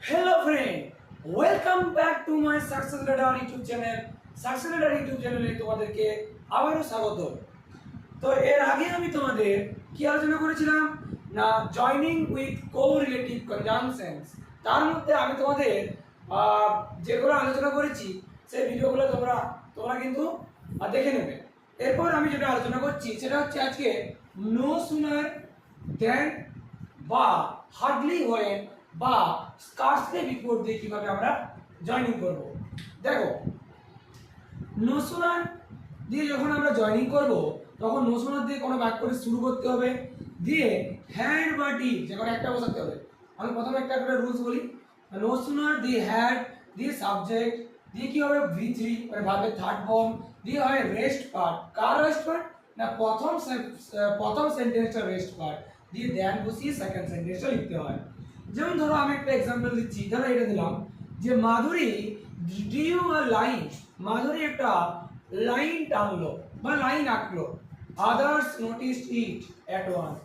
Hello friend, welcome back to my Success Radar YouTube channel. Success Radar YouTube channel তোমাদেরকে আবারও স্বাগত। তো এর আগে আমি তোমাদের কি আলোচনা করেছিলাম না জয়নিং উইথ কোরিলেটিভ কনজাংশনস। তার মধ্যে আমি তোমাদের যেগুলো আলোচনা করেছি সেই ভিডিওগুলো তোমরা কিন্তু দেখে নেবে। এরপর আমি যেটা আলোচনা করছি সেটা হচ্ছে আজকে নো সুনার দেন বা হার্ডলি হোয়েন বা স্কার্সলি বিফোর দিয়ে কিভাবে আমরা জয়েনিং করব। দেখো নো সুনার দিয়ে যখন আমরা জয়েনিং করব তখন নো সুনার দিয়ে কোনো বাক্য শুরু করতে হবে, দিয়ে হ্যাড বা ডিড যে কোনো একটা বসাতে হবে। আমি প্রথমে একটা করে রুলস বলি। নো সুনার দিয়ে হ্যাড দিয়ে সাবজেক্ট দিয়ে কি হবে V3 মানে ভার্বের থার্ড ফর্ম দিয়ে হয় রেস্ট পার্ট। কার রেস্ট পার্ট না প্রথম সেন্টেন্সটা রেস্ট পার্ট দিয়ে দেন বসিয়ে সেকেন্ড সেন্টেন্সটা লিখতে হয়। যেমন ধরো আমি একটা এক্সাম্পল দিচ্ছি, ধরো এটা দিলাম যে মাধুরী ডিউ আ লাইন, মাধুরী একটা লাইন টানলো বা লাইন আঁকলো। Others notice it at once,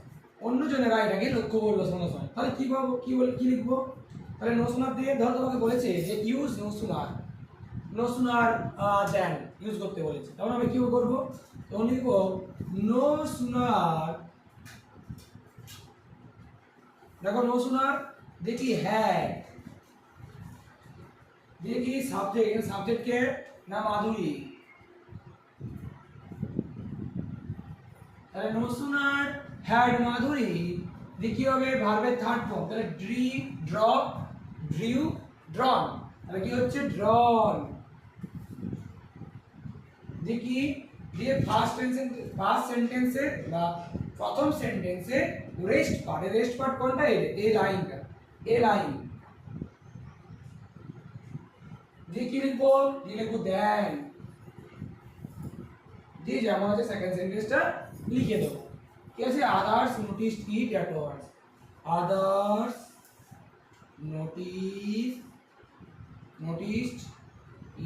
অন্যজনেরা এটাকে লক্ষ্য করলো সঙ্গে সঙ্গে। তাহলে কি পাবো, কি লিখবো? তাহলে নো সুনার দিয়ে ধরো তোমাকে বলেছে যে use no sooner, no sooner than use করতে বলেছে, তখন আমি কি করবো? তখন লিখবো নো সুনার, দেখো নো সুনার দেখি হ্যাড দেখি সাবজেক্ট, এখানে সাবজেক্ট কে না মাধুরী। তাহলে নো সুনার হ্যাড মাধুরী দেখি হবে ভার্বের থার্ড ফর্ম, তাহলে ড্রিউ ড্রন, তাহলে কি হচ্ছে ড্রন। দেখি দিয়ে ফার্স্ট সেন্টেন্সে বা প্রথম সেন্টেন্সে রেস্ট পার্ট কোনটা? এ লাইনটা, এ লাইন দিয়ে কি লিখবো? দিয়ে লিখবো দেন, দিয়ে যেমন আছে সেকেন্ড সেন্টেন্সটা লিখে দেবো। কি আছে? Others notice it at once, others noticed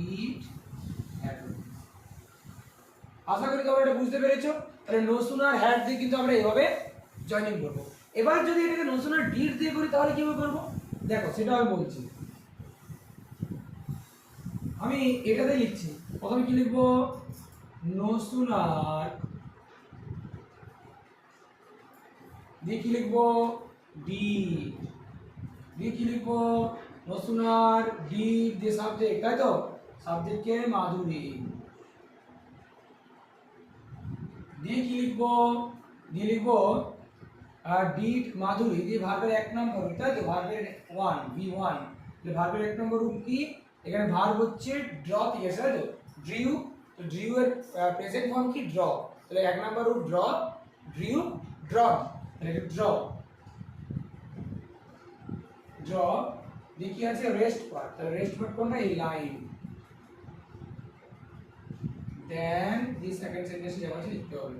it at once. আশা করি তোমরা এটা বুঝতে পেরেছো। তাহলে নো সুনার হ্যাড দিয়ে কিন্তু আমরা এইভাবে জয়েনিং করবো। এবার যদি এটাকে নো সুনার ডিড দিয়ে করি তাহলে কিভাবে করবো দেখো, সেটা আমি বলছি। আমি এটাতে লিখছি, প্রথমে কি লিখবো? নো সুনার দিয়ে কি লিখবো? ডিড দিয়ে কি লিখবো? নো সুনার ডিড দিয়ে সাবজেক্ট, তাই তো? সাবজেক্টকে মাধুরী দিয়ে কি লিখবো? দিয়ে লিখবো ডিড মাধুরী দিয়ে ভার্বের এক নম্বর, তাই তো? ভার্বের V1 ভার্বের এক নম্বর রূপ কি? এখানে ভার্ব হচ্ছে ড্র থেকে এসে, তাই তো? ড্রিউ, তো ড্রিউ এর প্রেজেন্ট ফর্ম কি? ড্র। তাহলে এক নম্বর রূপ ড্র, ড্রিউ ড্রন, তাহলে ড্র দিয়ে কি আছে? রেস্ট পার্ট, তাহলে রেস্ট পার্ট কোনটা? এই line. Then the second sentence যেমন আছে লিখতে হবে।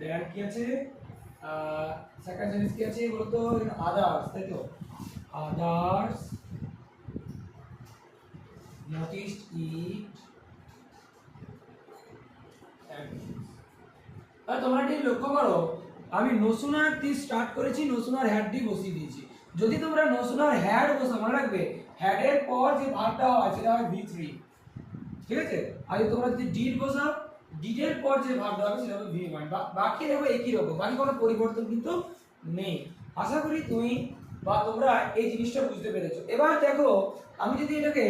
দেন কি আছে? সেকেন্ড সেন্টেন্স কি আছে বলতো? আদার্স, তাই তো? আদার্স নোটিসড ইট। আর তোমরা ঠিক লক্ষ্য করো, আমি নো সুনার দিয়ে স্টার্ট করেছি, নো সুনার হ্যাড দিয়ে বসিয়ে দিয়েছি। যদি তোমরা নো সুনার হ্যাড বসা, মনে রাখবে হ্যাডের পর যে ভার্বটা হয় সেটা হয় V3, ঠিক আছে? আর যদি তোমরা যদি ডিড বসাও, ডিডের পর যে ভার্বটা হবে সেটা হবে V1। বাকি হবে একই রকম, বাকি কোনো পরিবর্তন কিন্তু নেই। আশা করি তুমি বা তোমরা এই জিনিসটা বুঝতে পেরেছো। এবার দেখো, আমি যদি এটাকে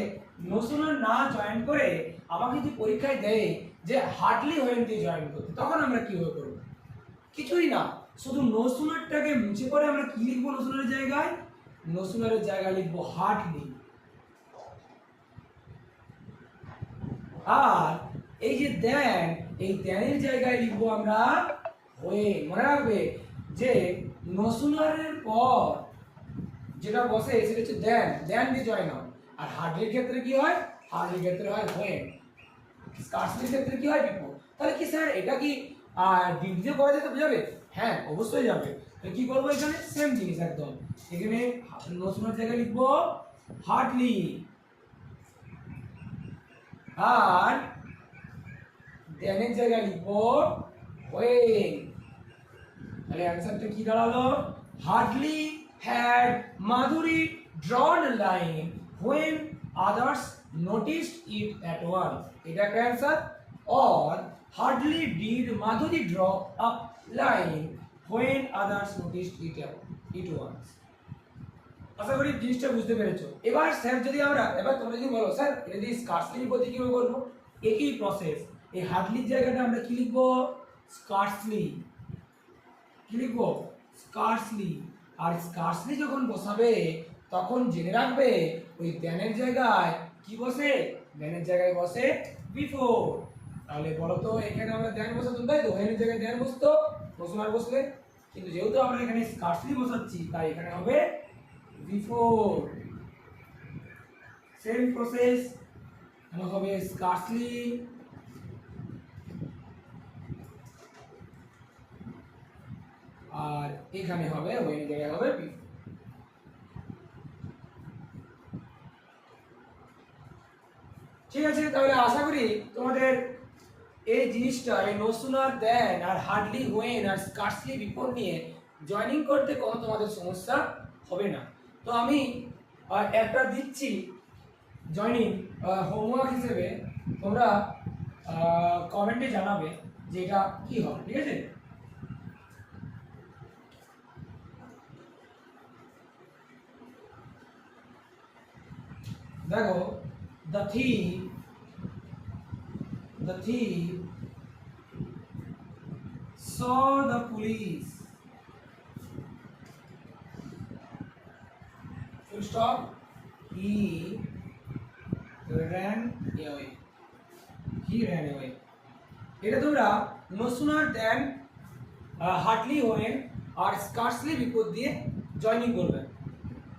নো সুনার না জয়েন করে আমাকে যদি পরীক্ষায় দেয় যে হার্ডলি হোয়েন দিয়ে জয়েন করতে, তখন আমরা কিভাবে করব? কিছুই না, শুধু নো সুনারটাকে মুছে করে আমরা কি লিখবো? নো সুনারের জায়গায়, নো সুনারের জায়গায় লিখবো হার্ডলি। আর এই যে দেন, এই দেনের জায়গায় লিখবো আমরা হোয়েন। মনে রাখবে যে নো সুনারের পর যেটা বসে সেটা হচ্ছে দেন, দেন দিয়ে জয়েন হয়। আর হার্ডলির ক্ষেত্রে কি হয়? হার্ডলির ক্ষেত্রে হয় হোয়েন। স্কার্সলির ক্ষেত্রে কি হয়? বিফোর। তাহলে কি স্যার এটা কি ডিড দিয়ে করা যেতে যাবে? হ্যাঁ, অবশ্যই যাবে। তো কি করবো? এখানে সেম জিনিস একদম, এখানে নো সুনার জায়গায় লিখবো হার্ডলি, আর দেনের জায়গায় লিখবো হোয়েন। তাহলে অ্যান্সারটা কি দাঁড়ালো? Hardly had Madhuri drawn a line when others noticed it at once. এটা একটা answer. or hardly did Madhuri draw a line when others noticed it once. আশা করি জিনিসটা বুঝতে পেরেছো। এবার স্যার যদি এবার তোমরা যদি বলো স্যার এটা যদি স্কার্সলি লিখবো কিভাবে বলবো, একই প্রসেস। এই হার্ডলির জায়গাটা আমরা কি লিখবো? স্কার্সলি। কি লিখবো? স্কার্সলি। আর স্কার্সলি যখন বসাবে তখন জেনে রাখবে ওই দ্যানের জায়গায় কি বসে? দ্যানের জায়গায় বসে বিফোর। তাহলে বলো তো এখানে আমরা দ্যান বসাতাম তাই তো, এর জায়গায় দ্যান বসতো বসমার বসলে, কিন্তু যেহেতু আমরা এখানে স্কার্সলি বসাচ্ছি তাই এখানে হবে বিফোর। সেম প্রসেস এখানে হবে স্কার্সলি, আর এখানে হবে ওই জায়গায় হবে বিফোর। ঠিক আছে, তাহলে আশা করি তোমাদের এই জিনিসটা এই নো সুনার দেন আর হার্ডলি হোয়েন আর স্কার্সলি বিফোর নিয়ে জয়েনিং করতে কোনো তোমাদের সমস্যা হবে না। তো আমি একটা দিচ্ছি জয়েনিং হোমওয়ার্ক হিসেবে, তোমরা কমেন্টে জানাবে যে এটা কি হবে। ঠিক আছে, দেখো the thief saw the police, full stop, he ran away. এটা তোমরা no sooner than hardly when R scarcely বিপদ দিয়ে জয়েনিং করবে।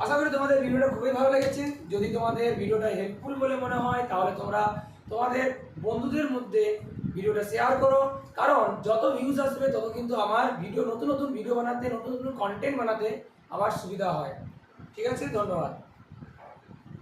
আশা করি তোমাদের ভিডিওটা খুবই ভালো লেগেছে। যদি তোমাদের ভিডিওটা হেল্পফুল বলে মনে হয় তাহলে তোমরা তোমাদের বন্ধুদের মধ্যে ভিডিওটা শেয়ার করো, কারণ যত ভিউজ আসবে তত কিন্তু আমার নতুন নতুন ভিডিও বানাতে, নতুন নতুন কন্টেন্ট বানাতে আমার সুবিধা হয়। ঠিক আছে, ধন্যবাদ।